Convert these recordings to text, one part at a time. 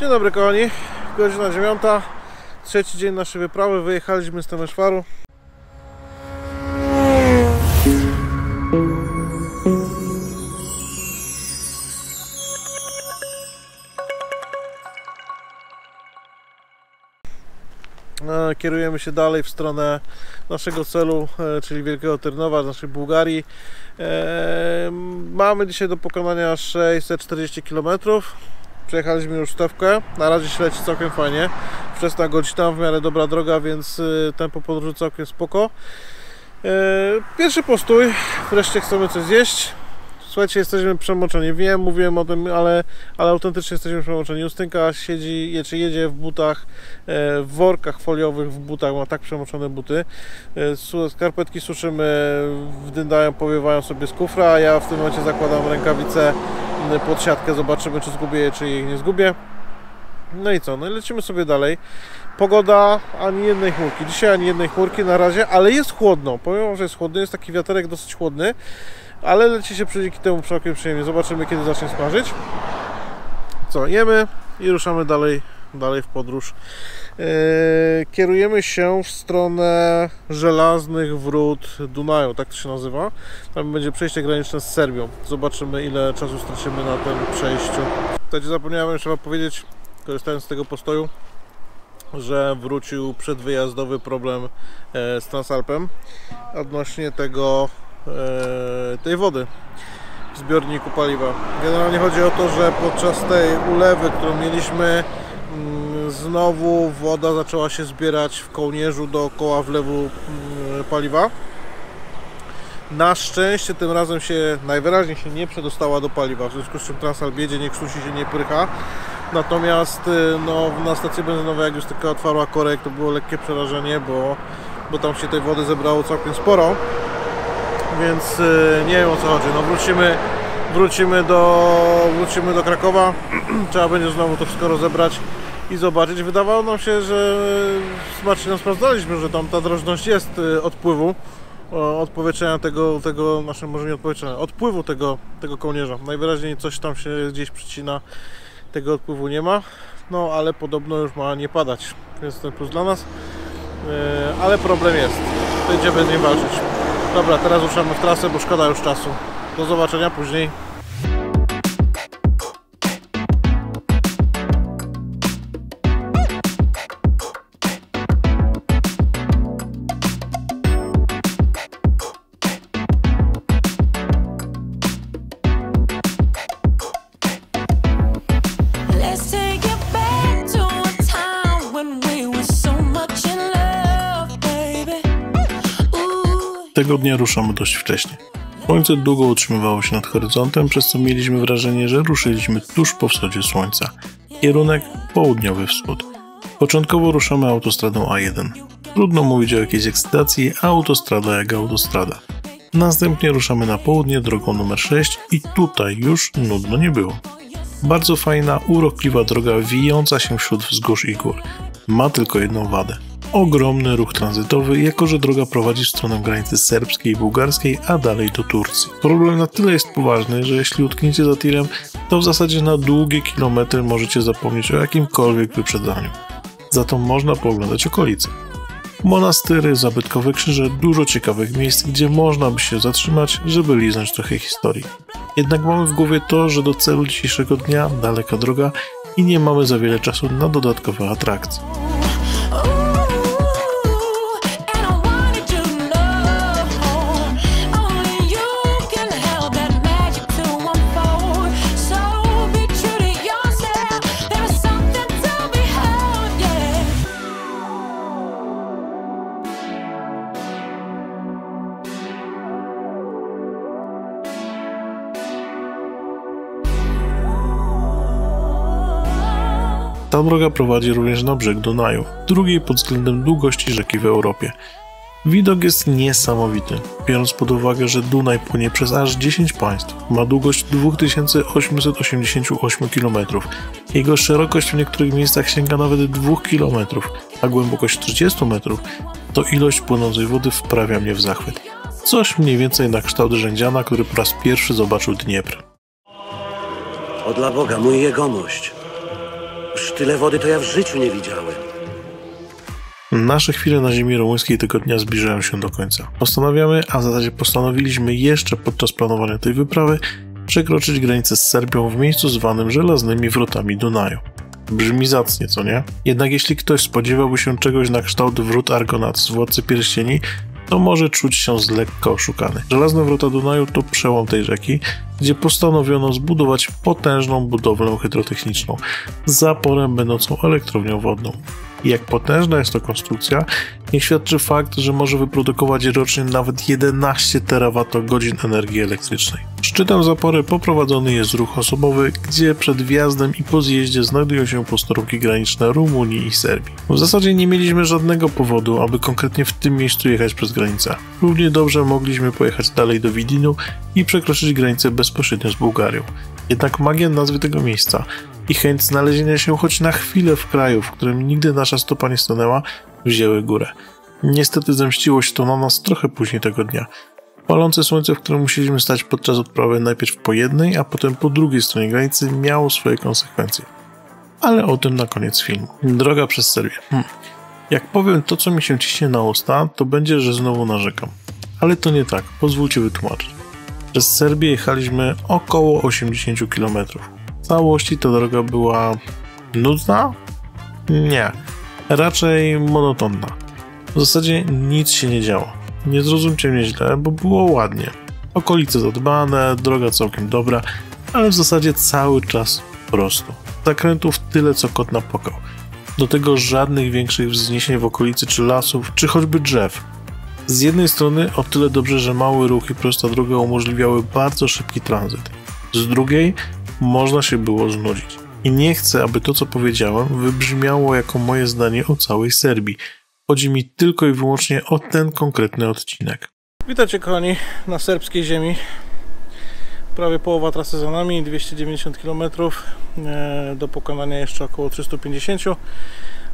Dzień dobry kochani, godzina 9, trzeci dzień naszej wyprawy, wyjechaliśmy z Temeszwaru. Kierujemy się dalej w stronę naszego celu, czyli Wielkiego Tyrnowa, z naszej Bułgarii. Mamy dzisiaj do pokonania 640 km. Przejechaliśmy już stawkę, na razie się leci całkiem fajnie. Wczesna godzina, w miarę dobra droga, więc tempo podróży całkiem spoko. Pierwszy postój, wreszcie chcemy coś zjeść. Słuchajcie, jesteśmy przemoczeni, wiem, mówiłem o tym, ale autentycznie jesteśmy przemoczeni. Justynka jedzie w butach, w workach foliowych, w butach, ma tak przemoczone buty. Skarpetki suszymy, wdyndają, powiewają sobie z kufra, a ja w tym momencie zakładam rękawice pod siatkę, zobaczymy, czy zgubię je, czy jej nie zgubię. No i co, no i lecimy sobie dalej. Pogoda, ani jednej chmurki. Dzisiaj ani jednej chmurki na razie, ale jest chłodno. Powiem wam, że jest chłodno, jest taki wiaterek dosyć chłodny, ale leci się dzięki temu całkiem przyjemnie. Zobaczymy, kiedy zacznie smażyć. Co, jemy i ruszamy dalej w podróż. Kierujemy się w stronę Żelaznych Wrót Dunaju, tak to się nazywa. Tam będzie przejście graniczne z Serbią. Zobaczymy, ile czasu stracimy na tym przejściu. Tutaj zapomniałem jeszcze wam powiedzieć, korzystając z tego postoju, że wrócił przedwyjazdowy problem z Transalpem odnośnie tej wody w zbiorniku paliwa. Generalnie chodzi o to, że podczas tej ulewy, którą mieliśmy, znowu woda zaczęła się zbierać w kołnierzu dookoła wlewu paliwa. Na szczęście tym razem się najwyraźniej nie przedostała do paliwa, w związku z czym Transalp jedzie, nie krztusi się, nie prycha. Natomiast no, na stacji benzynowej, jak już tylko otwarła korek, to było lekkie przerażenie, bo tam się tej wody zebrało całkiem sporo. Więc nie wiem, o co chodzi. No wrócimy do Krakowa. Trzeba będzie znowu to wszystko rozebrać i zobaczyć. Wydawało nam się, że smacznie nas sprawdzaliśmy, że tam ta drożność jest odpływu, odpowietrzenia tego może nie odpowietrzenia, odpływu tego kołnierza. Najwyraźniej coś tam się gdzieś przycina, tego odpływu nie ma, no ale podobno już ma nie padać, więc ten plus dla nas, ale problem jest, będziemy z nim walczyć. Dobra, teraz ruszamy w trasę, bo szkoda już czasu. Do zobaczenia później. Tego dnia ruszamy dość wcześnie. Słońce długo utrzymywało się nad horyzontem, przez co mieliśmy wrażenie, że ruszyliśmy tuż po wschodzie słońca. Kierunek południowy wschód. Początkowo ruszamy autostradą A1. Trudno mówić o jakiejś ekscytacji, a autostrada jak autostrada. Następnie ruszamy na południe drogą numer 6 i tutaj już nudno nie było. Bardzo fajna, urokliwa droga wijąca się wśród wzgórz i gór. Ma tylko jedną wadę. Ogromny ruch tranzytowy, jako że droga prowadzi w stronę granicy serbskiej i bułgarskiej, a dalej do Turcji. Problem na tyle jest poważny, że jeśli utkniecie za tirem, to w zasadzie na długie kilometry możecie zapomnieć o jakimkolwiek wyprzedzaniu. Za to można pooglądać okolice. Monastyry, zabytkowe krzyże, dużo ciekawych miejsc, gdzie można by się zatrzymać, żeby liznąć trochę historii. Jednak mamy w głowie to, że do celu dzisiejszego dnia daleka droga i nie mamy za wiele czasu na dodatkowe atrakcje. Ta droga prowadzi również na brzeg Dunaju, drugiej pod względem długości rzeki w Europie. Widok jest niesamowity, biorąc pod uwagę, że Dunaj płynie przez aż 10 państw, ma długość 2888 km, jego szerokość w niektórych miejscach sięga nawet 2 km, a głębokość 30 metrów, to ilość płynącej wody wprawia mnie w zachwyt. Coś mniej więcej na kształt Rzędziana, który po raz pierwszy zobaczył Dniepr. O dla Boga, mój jegomość! Noż, tyle wody to ja w życiu nie widziałem. Nasze chwile na ziemi rumuńskiej tego dnia zbliżają się do końca. Postanawiamy, a w zasadzie postanowiliśmy jeszcze podczas planowania tej wyprawy przekroczyć granicę z Serbią w miejscu zwanym Żelaznymi Wrotami Dunaju. Brzmi zacnie, co nie? Jednak jeśli ktoś spodziewałby się czegoś na kształt wrót Argonat z Władcy Pierścieni, to może czuć się z lekka oszukany. Żelazne Wrota Dunaju to przełom tej rzeki, gdzie postanowiono zbudować potężną budowlę hydrotechniczną z zaporem będącą elektrownią wodną. I jak potężna jest to konstrukcja, niech świadczy fakt, że może wyprodukować rocznie nawet 11 terawatogodzin energii elektrycznej. Szczytem zapory poprowadzony jest ruch osobowy, gdzie przed wjazdem i po zjeździe znajdują się posterunki graniczne Rumunii i Serbii. W zasadzie nie mieliśmy żadnego powodu, aby konkretnie w tym miejscu jechać przez granicę. Równie dobrze mogliśmy pojechać dalej do Widinu i przekroczyć granicę bezpośrednio z Bułgarią. Jednak magia nazwy tego miejsca i chęć znalezienia się choć na chwilę w kraju, w którym nigdy nasza stopa nie stanęła, wzięły górę. Niestety zemściło się to na nas trochę później tego dnia. Palące słońce, w którym musieliśmy stać podczas odprawy najpierw po jednej, a potem po drugiej stronie granicy, miało swoje konsekwencje. Ale o tym na koniec filmu. Droga przez Serbię. Jak powiem to, co mi się ciśnie na usta, to będzie, że znowu narzekam. Ale to nie tak, pozwólcie wytłumaczyć. Przez Serbię jechaliśmy około 80 km. W całości ta droga była nudna? Nie, raczej monotonna. W zasadzie nic się nie działo. Nie zrozumcie mnie źle, bo było ładnie. Okolice zadbane, droga całkiem dobra, ale w zasadzie cały czas prosto. Zakrętów tyle co kot napłakał. Do tego żadnych większych wzniesień w okolicy czy lasów, czy choćby drzew. Z jednej strony o tyle dobrze, że mały ruch i prosta droga umożliwiały bardzo szybki tranzyt. Z drugiej można się było znudzić. I nie chcę, aby to, co powiedziałem, wybrzmiało jako moje zdanie o całej Serbii. Chodzi mi tylko i wyłącznie o ten konkretny odcinek. Witajcie kochani na serbskiej ziemi. Prawie połowa trasy za nami, 290 km, do pokonania jeszcze około 350.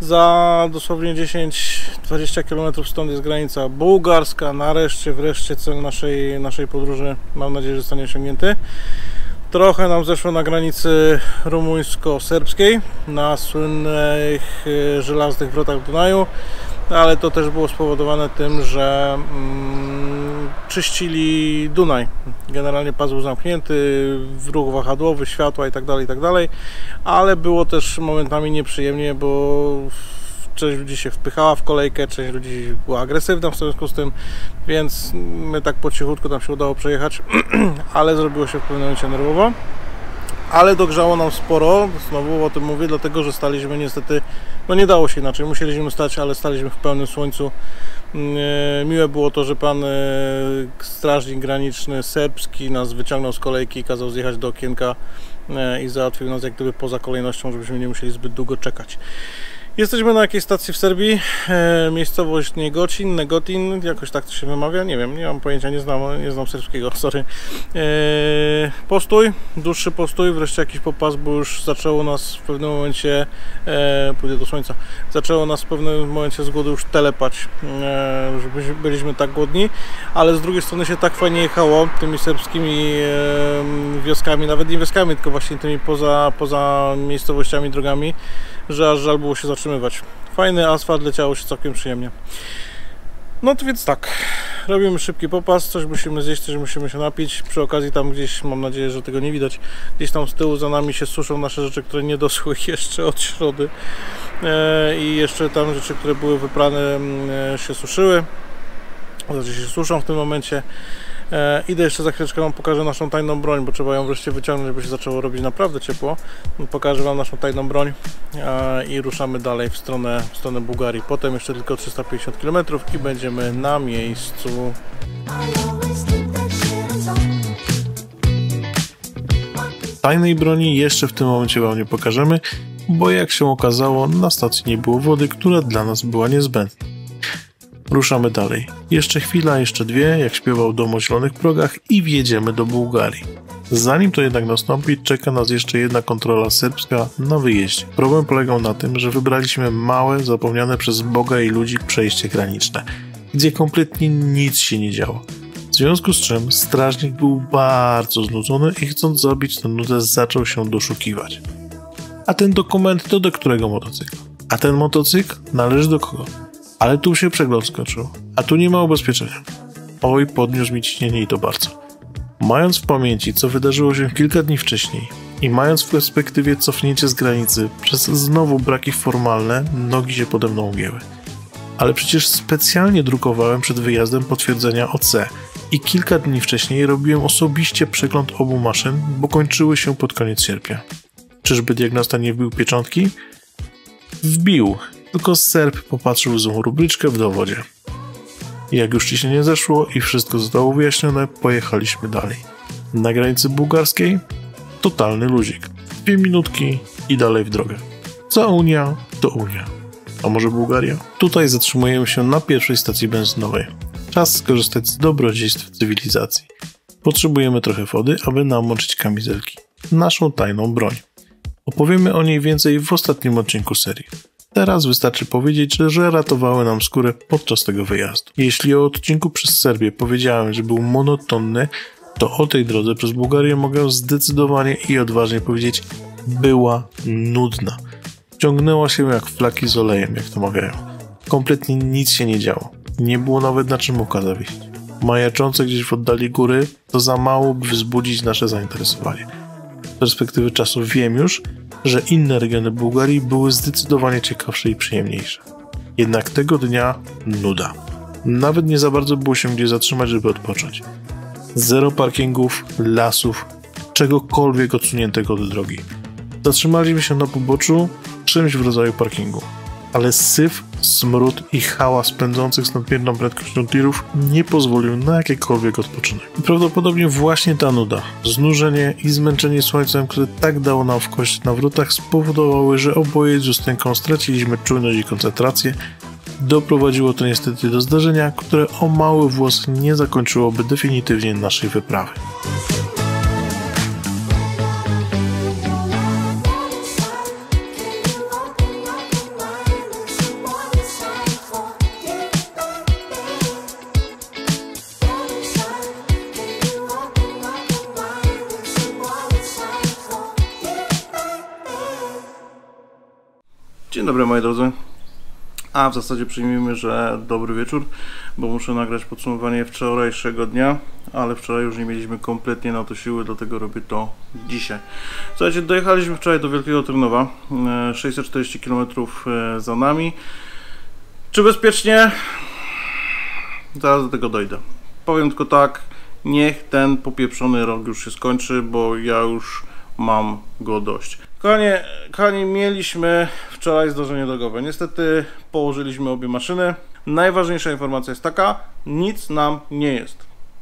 Za dosłownie 10-20 km stąd jest granica bułgarska. Nareszcie, wreszcie cel naszej podróży, mam nadzieję, że zostanie osiągnięty. Trochę nam zeszło na granicy rumuńsko-serbskiej, na słynnych Żelaznych Wrotach Dunaju, ale to też było spowodowane tym, że czyścili Dunaj. Generalnie pas był zamknięty, ruch wahadłowy, światła itd., ale było też momentami nieprzyjemnie, bo część ludzi się wpychała w kolejkę, część ludzi była agresywna w związku z tym, więc my tak po cichutku tam się udało przejechać, ale zrobiło się w pewnym momencie nerwowo. Ale dogrzało nam sporo, znowu o tym mówię, dlatego że staliśmy niestety, no nie dało się inaczej, musieliśmy stać, ale staliśmy w pełnym słońcu. Miłe było to, że pan strażnik graniczny serbski nas wyciągnął z kolejki i kazał zjechać do okienka i załatwił nas jak gdyby poza kolejnością, żebyśmy nie musieli zbyt długo czekać. Jesteśmy na jakiejś stacji w Serbii, miejscowość Negotin, jakoś tak to się wymawia, nie wiem, nie mam pojęcia, nie znam serbskiego, sorry. Postój, dłuższy postój, wreszcie jakiś popas, bo już zaczęło nas w pewnym momencie, pójdę do słońca, zaczęło nas w pewnym momencie z głodu już telepać, że byliśmy tak głodni, ale z drugiej strony się tak fajnie jechało tymi serbskimi wioskami, nawet nie wioskami, tylko właśnie tymi poza miejscowościami, drogami, że aż żal było się zatrzymywać. Fajny asfalt, leciało się całkiem przyjemnie. No to więc tak, robimy szybki popas, coś musimy zjeść, coś musimy się napić. Przy okazji tam gdzieś, mam nadzieję, że tego nie widać, gdzieś tam z tyłu za nami się suszą nasze rzeczy, które nie doschły jeszcze od środy. I jeszcze tam rzeczy, które były wyprane, się suszyły. Znaczy się suszą w tym momencie. Idę jeszcze za chwileczkę, wam pokażę naszą tajną broń, bo trzeba ją wreszcie wyciągnąć, żeby się zaczęło robić naprawdę ciepło. Pokażę wam naszą tajną broń i ruszamy dalej w stronę Bułgarii. Potem jeszcze tylko 350 km i będziemy na miejscu. Tajnej broni jeszcze w tym momencie wam nie pokażemy, bo jak się okazało, na stacji nie było wody, która dla nas była niezbędna. Ruszamy dalej. Jeszcze chwila, jeszcze dwie, jak śpiewał Dom o zielonych progach i wjedziemy do Bułgarii. Zanim to jednak nastąpi, czeka nas jeszcze jedna kontrola serbska na wyjeździe. Problem polegał na tym, że wybraliśmy małe, zapomniane przez Boga i ludzi przejście graniczne, gdzie kompletnie nic się nie działo. W związku z czym strażnik był bardzo znudzony i chcąc zabić tę nudę zaczął się doszukiwać. A ten dokument to do którego motocykla? A ten motocykl należy do kogo? Ale tu się przegląd skończył, a tu nie ma ubezpieczenia. Oj, podniósł mi ciśnienie i to bardzo. Mając w pamięci, co wydarzyło się kilka dni wcześniej i mając w perspektywie cofnięcie z granicy przez znowu braki formalne, nogi się pode mną ugięły. Ale przecież specjalnie drukowałem przed wyjazdem potwierdzenia OC i kilka dni wcześniej robiłem osobiście przegląd obu maszyn, bo kończyły się pod koniec sierpnia. Czyżby diagnosta nie wbił pieczątki? Wbił, tylko Serb popatrzył w złą rubryczkę w dowodzie. Jak już ciśnienie zeszło i wszystko zostało wyjaśnione, pojechaliśmy dalej. Na granicy bułgarskiej totalny luzik. 2 minutki i dalej w drogę. Co Unia, to Unia. A może Bułgaria? Tutaj zatrzymujemy się na pierwszej stacji benzynowej. Czas skorzystać z dobrodziejstw cywilizacji. Potrzebujemy trochę wody, aby namoczyć kamizelki. Naszą tajną broń. Opowiemy o niej więcej w ostatnim odcinku serii. Teraz wystarczy powiedzieć, że ratowały nam skórę podczas tego wyjazdu. Jeśli o odcinku przez Serbię powiedziałem, że był monotonny, to o tej drodze przez Bułgarię mogę zdecydowanie i odważnie powiedzieć, była nudna. Ciągnęła się jak flaki z olejem, jak to mawiają. Kompletnie nic się nie działo. Nie było nawet na czym oka zawiesić. Majaczące gdzieś w oddali góry to za mało, by wzbudzić nasze zainteresowanie. Z perspektywy czasu wiem już, że inne regiony Bułgarii były zdecydowanie ciekawsze i przyjemniejsze. Jednak tego dnia nuda. Nawet nie za bardzo było się gdzie zatrzymać, żeby odpocząć. Zero parkingów, lasów, czegokolwiek odsuniętego od drogi. Zatrzymaliśmy się na poboczu, czymś w rodzaju parkingu. Ale syf, smród i hałas pędzących z nadmierną prędkością tirów nie pozwolił na jakikolwiek odpoczynek. I prawdopodobnie właśnie ta nuda, znużenie i zmęczenie słońcem, które tak dało nam w kość na wrotach, spowodowały, że oboje z Justynką straciliśmy czujność i koncentrację. Doprowadziło to niestety do zdarzenia, które o mały włos nie zakończyłoby definitywnie naszej wyprawy. Dzień dobry moi drodzy, a w zasadzie przyjmijmy, że dobry wieczór, bo muszę nagrać podsumowanie wczorajszego dnia, ale wczoraj już nie mieliśmy kompletnie na to siły, dlatego robię to dzisiaj. Słuchajcie, dojechaliśmy wczoraj do Wielkiego Tyrnowa, 640 km za nami. Czy bezpiecznie? Zaraz do tego dojdę. Powiem tylko tak, niech ten popieprzony rok już się skończy, bo ja już mam go dość. Kochani, mieliśmy wczoraj zdarzenie drogowe. Niestety położyliśmy obie maszyny. Najważniejsza informacja jest taka, nic nam nie jest.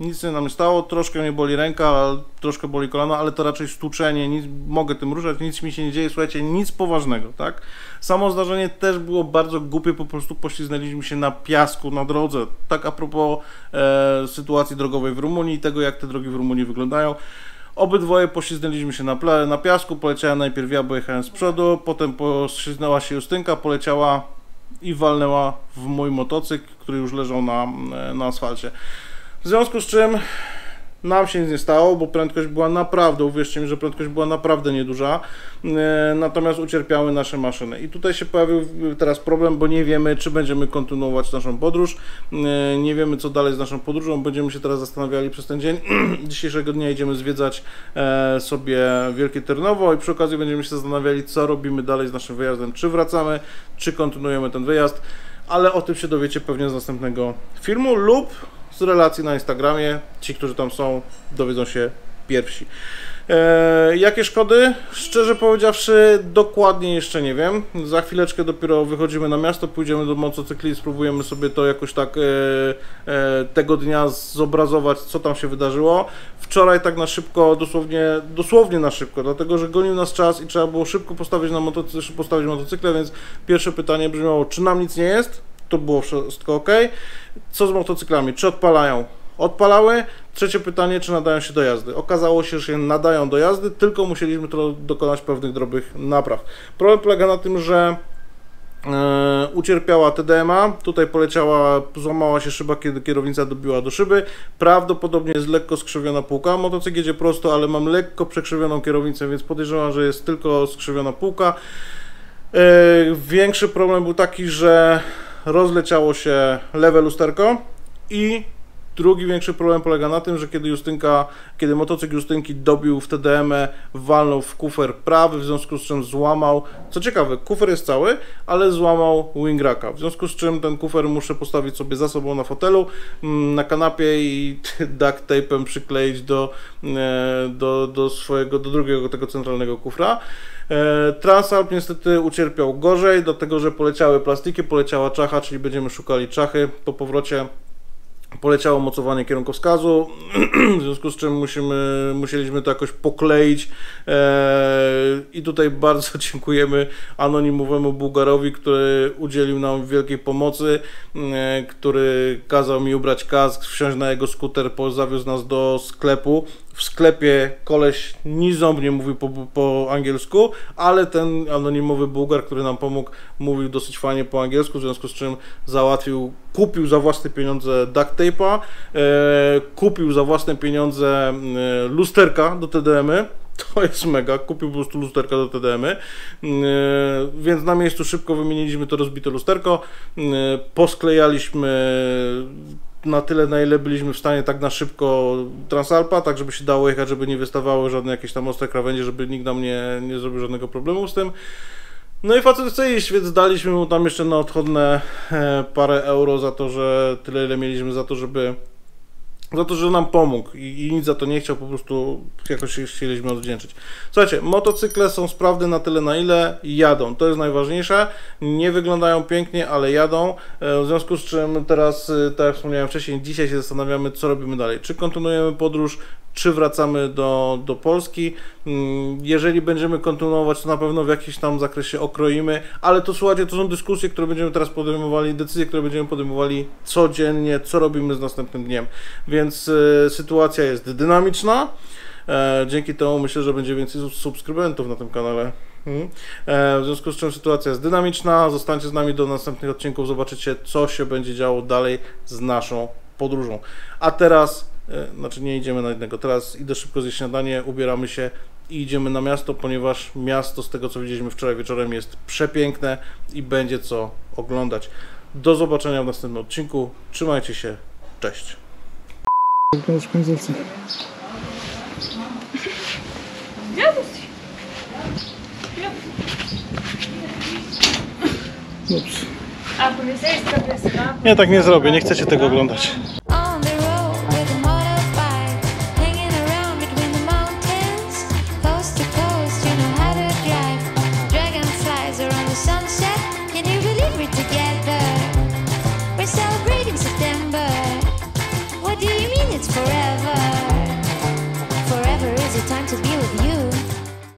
Nic nie nam nie stało, troszkę mnie boli ręka, troszkę boli kolano, ale to raczej stuczenie, nic, mogę tym ruszać, nic mi się nie dzieje, słuchajcie, nic poważnego, tak? Samo zdarzenie też było bardzo głupie, po prostu poślizgnęliśmy się na piasku na drodze. Tak a propos sytuacji drogowej w Rumunii i tego, jak te drogi w Rumunii wyglądają. Obydwoje poślizgnęliśmy się na piasku, poleciała najpierw ja, bo jechałem z przodu, potem poślizgnęła się Justynka, poleciała i walnęła w mój motocykl, który już leżał na asfalcie. W związku z czym nam się nic nie stało, bo prędkość była naprawdę, uwierzcie mi, że prędkość była naprawdę nieduża, natomiast ucierpiały nasze maszyny. I tutaj się pojawił teraz problem, bo nie wiemy, czy będziemy kontynuować naszą podróż, nie wiemy, co dalej z naszą podróżą, będziemy się teraz zastanawiali przez ten dzień. Dzisiejszego dnia idziemy zwiedzać sobie Wielkie Tyrnowo i przy okazji będziemy się zastanawiali, co robimy dalej z naszym wyjazdem, czy wracamy, czy kontynuujemy ten wyjazd, ale o tym się dowiecie pewnie z następnego filmu lub z relacji na Instagramie. Ci, którzy tam są, dowiedzą się pierwsi. Jakie szkody? Szczerze powiedziawszy, dokładnie jeszcze nie wiem. Za chwileczkę dopiero wychodzimy na miasto, pójdziemy do motocykli, spróbujemy sobie to jakoś tak tego dnia zobrazować, co tam się wydarzyło. Wczoraj tak na szybko, dosłownie na szybko, dlatego że gonił nas czas i trzeba było szybko postawić motocykle, więc pierwsze pytanie brzmiało, czy nam nic nie jest? To było wszystko ok. Co z motocyklami? Czy odpalają? Odpalały. Trzecie pytanie, czy nadają się do jazdy? Okazało się, że się nadają do jazdy, tylko musieliśmy dokonać pewnych drobnych napraw. Problem polega na tym, że ucierpiała TDM-a, tutaj poleciała, złamała się szyba, kiedy kierownica dobiła do szyby. Prawdopodobnie jest lekko skrzywiona półka. Motocykl jedzie prosto, ale mam lekko przekrzywioną kierownicę, więc podejrzewam, że jest tylko skrzywiona półka. Większy problem był taki, że rozleciało się lewe lusterko i drugi większy problem polega na tym, że kiedy motocykl Justynki dobił w TDM-ę, walnął w kufer prawy, w związku z czym złamał, co ciekawe, kufer jest cały, ale złamał wing racka, w związku z czym ten kufer muszę postawić sobie za sobą na fotelu, na kanapie i duct tape'em przykleić do drugiego tego centralnego kufra. Transalp niestety ucierpiał gorzej, dlatego że poleciały plastiki, poleciała czacha, czyli będziemy szukali czachy po powrocie. Poleciało mocowanie kierunkowskazu, w związku z czym musieliśmy to jakoś pokleić i tutaj bardzo dziękujemy anonimowemu Bułgarowi, który udzielił nam wielkiej pomocy, który kazał mi ubrać kask, wsiąść na jego skuter, zawiózł nas do sklepu. W sklepie koleś ni ząb nie mówił po angielsku, ale ten anonimowy Bułgar, który nam pomógł, mówił dosyć fajnie po angielsku, w związku z czym kupił za własne pieniądze duct tape'a, kupił za własne pieniądze lusterka do TDM-y. To jest mega, kupił po prostu lusterka do TDM-y, więc na miejscu szybko wymieniliśmy to rozbite lusterko, posklejaliśmy na tyle, na ile byliśmy w stanie, tak na szybko Transalpa, tak żeby się dało jechać, żeby nie wystawały żadne jakieś tam ostre krawędzie, żeby nikt nam nie zrobił żadnego problemu z tym. No i facet chce iść, więc daliśmy mu tam jeszcze na odchodne parę euro za to, że tyle, ile mieliśmy za to, że nam pomógł i nic za to nie chciał, po prostu jakoś się chcieliśmy odwdzięczyć. Słuchajcie, motocykle są sprawne na tyle, na ile jadą, to jest najważniejsze, nie wyglądają pięknie, ale jadą, w związku z czym teraz, tak jak wspomniałem wcześniej, dzisiaj się zastanawiamy, co robimy dalej, czy kontynuujemy podróż, czy wracamy do Polski. Jeżeli będziemy kontynuować, to na pewno w jakimś tam zakresie okroimy, ale to słuchajcie, to są dyskusje, które będziemy teraz podejmowali, decyzje, które będziemy podejmowali codziennie, co robimy z następnym dniem, więc sytuacja jest dynamiczna, dzięki temu myślę, że będzie więcej subskrybentów na tym kanale. W związku z czym sytuacja jest dynamiczna, zostańcie z nami do następnych odcinków, zobaczycie, co się będzie działo dalej z naszą podróżą. A teraz znaczy nie idziemy na jednego, teraz idę szybko zjeść śniadanie, ubieramy się i idziemy na miasto, ponieważ miasto, z tego co widzieliśmy wczoraj wieczorem, jest przepiękne i będzie co oglądać. Do zobaczenia w następnym odcinku, trzymajcie się, cześć. Nie, tak nie zrobię, nie chcecie tego oglądać.